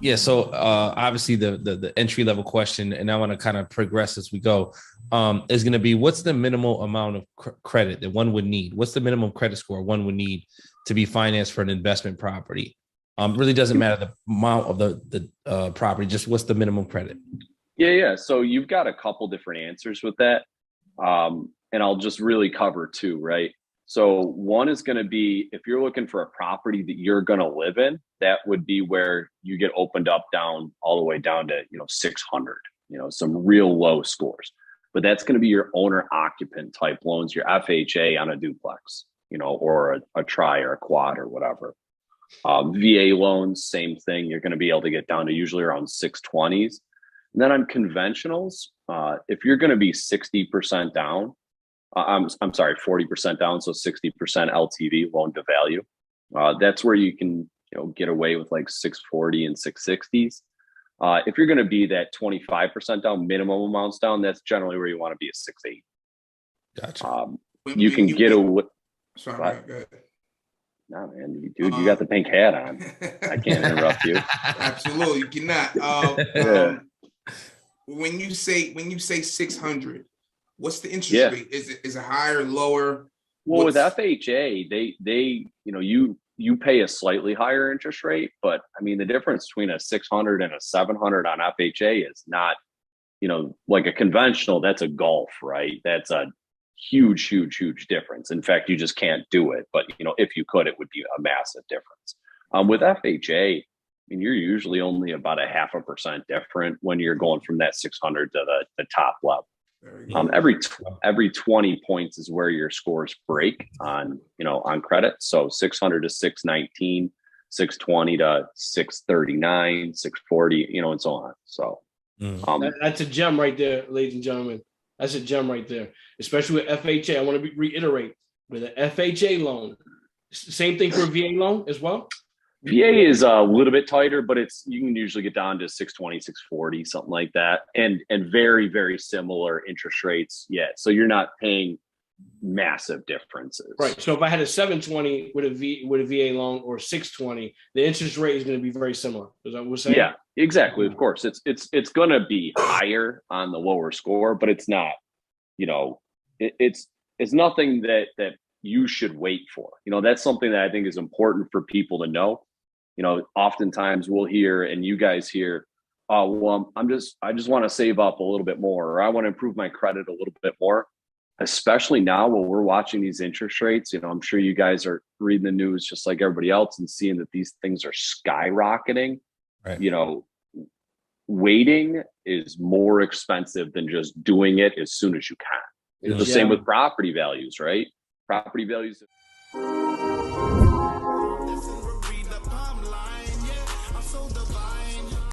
Yeah, so obviously the entry level question, and I want to kind of progress as we go, is going to be what's the minimal amount of credit that one would need? What's the minimum credit score one would need to be financed for an investment property? Really doesn't matter the amount of the property, just what's the minimum credit? Yeah. So you've got a couple different answers with that. And I'll just really cover two, right? So one is going to be if you're looking for a property that you're going to live in, that would be where you get opened up down all the way down to, 600, some real low scores. But that's going to be your owner occupant type loans, your FHA on a duplex, or a tri or a quad or whatever. VA loans, same thing. You're going to be able to get down to usually around 620s. And then on conventionals, if you're going to be 60% down, I'm sorry, 40% down, so 60% LTV, loan to value. That's where you can, get away with like 640 and 660s. If you're going to be that 25% down, minimum amounts down, that's generally where you want to be at 680. Gotcha. You can get away. Sorry, go ahead. No, man, dude, you got the pink hat on. I can't interrupt you. Absolutely, you cannot. When you say 600, what's the interest rate? Is it higher, lower? Well, with FHA, they you pay a slightly higher interest rate, but I mean the difference between a 600 and a 700 on FHA is not, like a conventional. That's a golf, right? That's a huge difference. In fact, you just can't do it. But if you could, it would be a massive difference. With FHA, I mean, you're usually only about a 0.5% different when you're going from that 600 to the top level. Every 20 points is where your scores break on credit. So 600 to 619, 620 to 639, 640, and so on. So that's a gem right there, ladies and gentlemen. That's a gem right there, especially with FHA. I want to reiterate with an FHA loan, same thing for a VA loan as well. VA is a little bit tighter, but you can usually get down to 620, 640, something like that. And very, very similar interest rates. Yeah. So you're not paying massive differences. Right. So if I had a 720 with a VA loan or 620, the interest rate is going to be very similar. Is that what we're saying? Yeah, exactly. Of course. It's going to be higher on the lower score, but it's not, it's nothing that you should wait for. That's something that I think is important for people to know. Oftentimes we'll hear, and you guys hear, oh, well, I just want to save up a little bit more, or I want to improve my credit a little bit more, especially now when we're watching these interest rates. I'm sure you guys are reading the news just like everybody else and seeing that these things are skyrocketing. Right. Waiting is more expensive than just doing it as soon as you can. It's the same with property values, right? Property values.